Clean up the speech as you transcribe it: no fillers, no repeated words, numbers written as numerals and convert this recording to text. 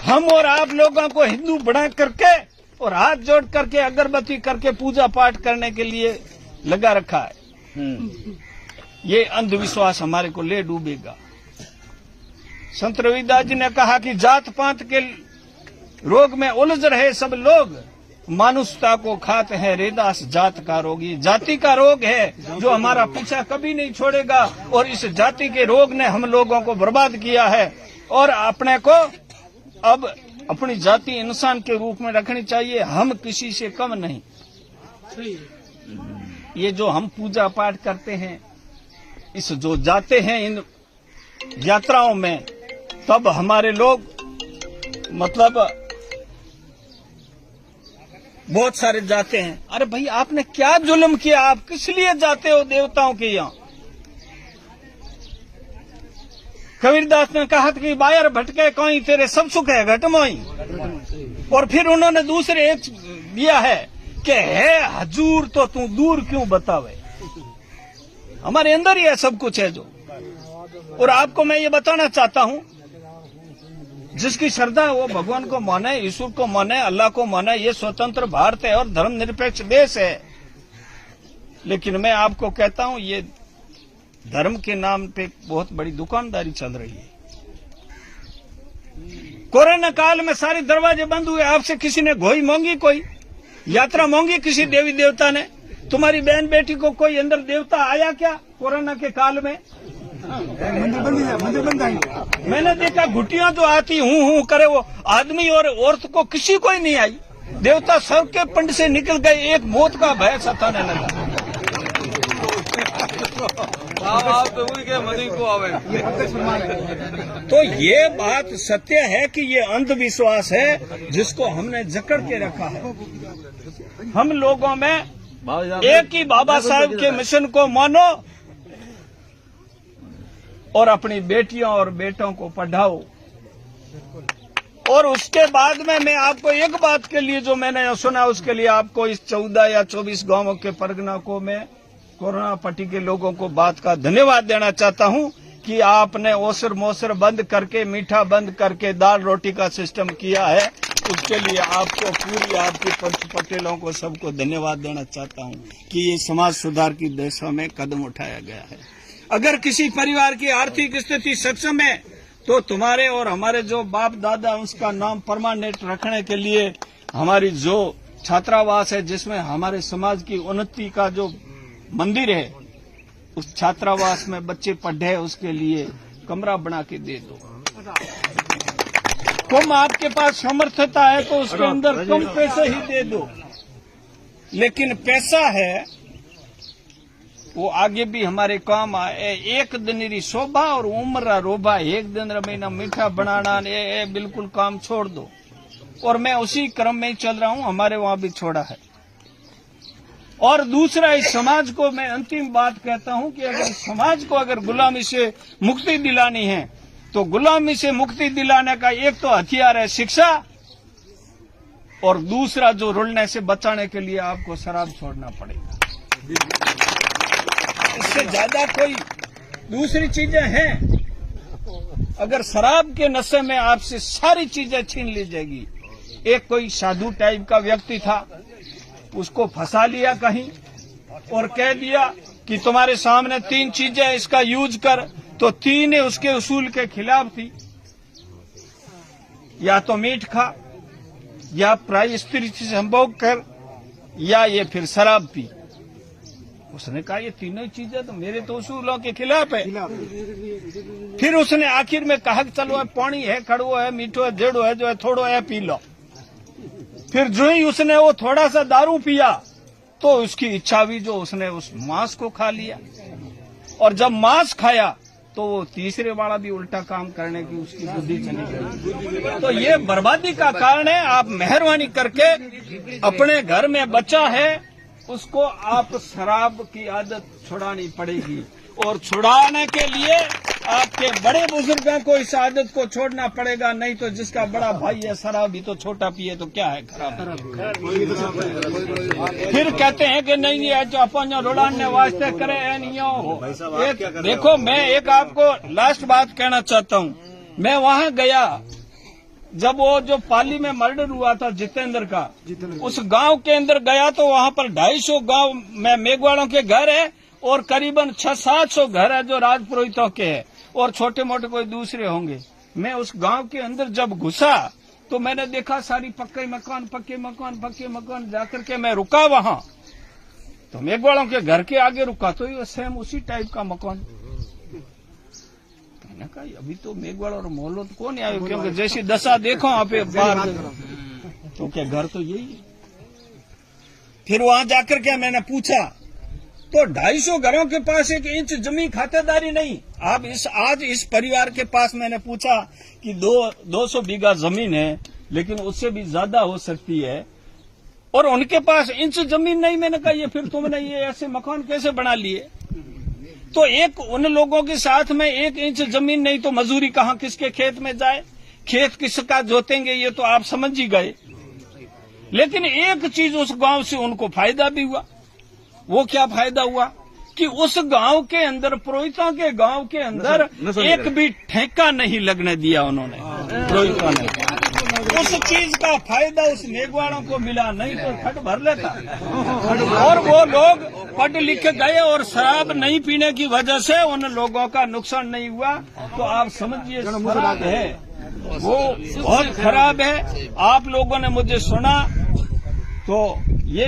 हम और आप लोगों को हिंदू बना करके और हाथ जोड़ करके अगरबत्ती करके पूजा पाठ करने के लिए लगा रखा है। ये अंधविश्वास हमारे को ले डूबेगा। संत रविदास जी ने कहा कि जात पात के रोग में उलझ रहे सब लोग, मानुषता को खाते हैं रेदास जात का रोग। ये जाति का रोग है जो हमारा पीछा कभी नहीं छोड़ेगा, और इस जाति के रोग ने हम लोगों को बर्बाद किया है। और अपने को अब अपनी जाति इंसान के रूप में रखनी चाहिए, हम किसी से कम नहीं। ये जो हम पूजा पाठ करते हैं, इस जो जाते हैं इन यात्राओं में, तब हमारे लोग मतलब बहुत सारे जाते हैं। अरे भाई, आपने क्या जुल्म किया? आप किस लिए जाते हो देवताओं के यहाँ? कबीरदास ने कहा कि बायर भटके कोई तेरे सब सुख है घट मोई। और फिर उन्होंने दूसरे एक दिया है कि है हजूर तो तू दूर क्यों बतावे। हमारे अंदर ही है सब कुछ है जो। और आपको मैं ये बताना चाहता हूं, जिसकी श्रद्धा है वो भगवान को माने, ईश्वर को माने, अल्लाह को माने। ये स्वतंत्र भारत है और धर्मनिरपेक्ष देश है। लेकिन मैं आपको कहता हूं, ये धर्म के नाम पे बहुत बड़ी दुकानदारी चल रही है। कोरोना काल में सारे दरवाजे बंद हुए, आपसे किसी ने घोई मांगी, कोई यात्रा मांगी किसी देवी देवता ने? तुम्हारी बहन बेटी को कोई अंदर देवता आया क्या कोरोना के काल में? मंदिर बंद है। मैंने देखा घुटियां तो आती हूं करे, वो आदमी और औरत को किसी को ही नहीं आई। देवता सबके पंड से निकल गए, एक मौत का भय सताने लगा। तो ये बात सत्य है कि ये अंधविश्वास है जिसको हमने जकड़ के रखा है। हम लोगों में एक ही बाबा साहब के मिशन को मानो और अपनी बेटियों और बेटों को पढ़ाओ। और उसके बाद में मैं आपको एक बात के लिए जो मैंने सुना, उसके लिए आपको इस 14 या 24 गांवों के परगना को मैं कोरोना पट्टी के लोगों को बात का धन्यवाद देना चाहता हूं कि आपने ओसर मोसर बंद करके, मीठा बंद करके दाल रोटी का सिस्टम किया है। उसके लिए आपको, पूरी आपकी पंच पटेलों को सबको धन्यवाद देना चाहता हूं कि ये समाज सुधार की दिशा में कदम उठाया गया है। अगर किसी परिवार की आर्थिक स्थिति सक्षम है तो तुम्हारे और हमारे जो बाप दादा, उसका नाम परमानेंट रखने के लिए हमारी जो छात्रावास है, जिसमें हमारे समाज की उन्नति का जो मंदिर है, उस छात्रावास में बच्चे पढ़े, उसके लिए कमरा बना के दे दो। कम आपके पास समर्थता है तो उसके अंदर कम पैसे ही दे दो। लेकिन पैसा है वो आगे भी हमारे काम आए। एक दिन री शोभा और उम्र रोबा, एक दिन महीना मीठा बनाना, ये बिल्कुल काम छोड़ दो। और मैं उसी क्रम में ही चल रहा हूं, हमारे वहां भी छोड़ा है। और दूसरा, इस समाज को मैं अंतिम बात कहता हूं कि अगर समाज को अगर गुलामी से मुक्ति दिलानी है तो गुलामी से मुक्ति दिलाने का एक तो हथियार है शिक्षा, और दूसरा जो रुलने से बचाने के लिए आपको शराब छोड़ना पड़ेगा। इससे ज्यादा कोई दूसरी चीजें हैं? अगर शराब के नशे में आपसे सारी चीजें छीन ली जाएगी। एक कोई साधु टाइप का व्यक्ति था, उसको फंसा लिया कहीं और कह दिया कि तुम्हारे सामने 3 चीजें, इसका यूज कर। तो 3 उसके उसूल के खिलाफ थी। या तो मीट खा, या प्राय स्त्री से संभोग कर, या ये फिर शराब पी। उसने कहा ये तीनों चीजें तो मेरे तो उसूलों के खिलाफ है। फिर उसने आखिर में कहा चलो पानी है, कड़वो है, मीठो है, जेड़ो है, जो है थोड़ो है, पी लो। फिर जो ही उसने वो थोड़ा सा दारू पिया तो उसकी इच्छा हुई, जो उसने उस मांस को खा लिया। और जब मांस खाया तो वो तीसरे वाला भी उल्टा काम करने की उसकी बुद्धि चली गई। तो ये बर्बादी का कारण है। आप मेहरबानी करके अपने घर में बच्चा है उसको आप शराब की आदत छुड़ानी पड़ेगी, और छुड़ाने के लिए आपके बड़े बुजुर्गों को इस आदत को छोड़ना पड़ेगा। नहीं तो जिसका बड़ा भाई है शराब भी तो छोटा पिए तो क्या है, खराब। फिर कहते हैं कि नहीं ये जो अपन रुड़ाने वास्ते करे नहीं हो। देखो, मैं एक आपको लास्ट बात कहना चाहता हूँ। मैं वहां गया जब वो जो पाली में मर्डर हुआ था जितेंद्र का, उस गांव के अंदर गया तो वहां पर 250 गांव में मेघवाड़ों के घर है और करीबन 600-700 घर है जो राजपुरोहितों के हैं और छोटे मोटे कोई दूसरे होंगे। मैं उस गांव के अंदर जब घुसा तो मैंने देखा सारी पक्के मकान जाकर के मैं रुका वहां, तो मेघवाड़ों के घर के आगे रुका तो ये सेम उसी टाइप का मकान। मैंने कहा अभी तो मेघवाड़ और मोहल्लो तो कौन आयो, क्योंकि जैसी दशा देखो आप बाहर, तो क्या घर तो यही है। फिर वहां जाकर के मैंने पूछा तो 250 घरों के पास 1 इंच जमीन खातेदारी नहीं। अब आज इस परिवार के पास मैंने पूछा कि 200 बीघा जमीन है, लेकिन उससे भी ज्यादा हो सकती है, और उनके पास इंच जमीन नहीं। मैंने कहा ये फिर तुमने ये ऐसे मकान कैसे बना लिए? तो एक उन लोगों के साथ में 1 इंच जमीन नहीं तो मजूरी कहाँ किसके खेत में जाए, खेत किसका जोतेंगे, ये तो आप समझ ही गए। लेकिन एक चीज उस गांव से उनको फायदा भी हुआ। वो क्या फायदा हुआ कि उस गांव के अंदर, पुरोहितों के गांव के अंदर एक भी ठेका नहीं लगने दिया उन्होंने, पुरोहितों ने। उस चीज का फायदा उस मेघवाड़ों को मिला, नहीं तो फट भर लेता। और वो लोग पढ़ लिख गए और शराब नहीं पीने की वजह से उन लोगों का नुकसान नहीं हुआ। तो आप समझिए खराब है, वो बहुत खराब है। आप लोगों ने मुझे सुना तो ये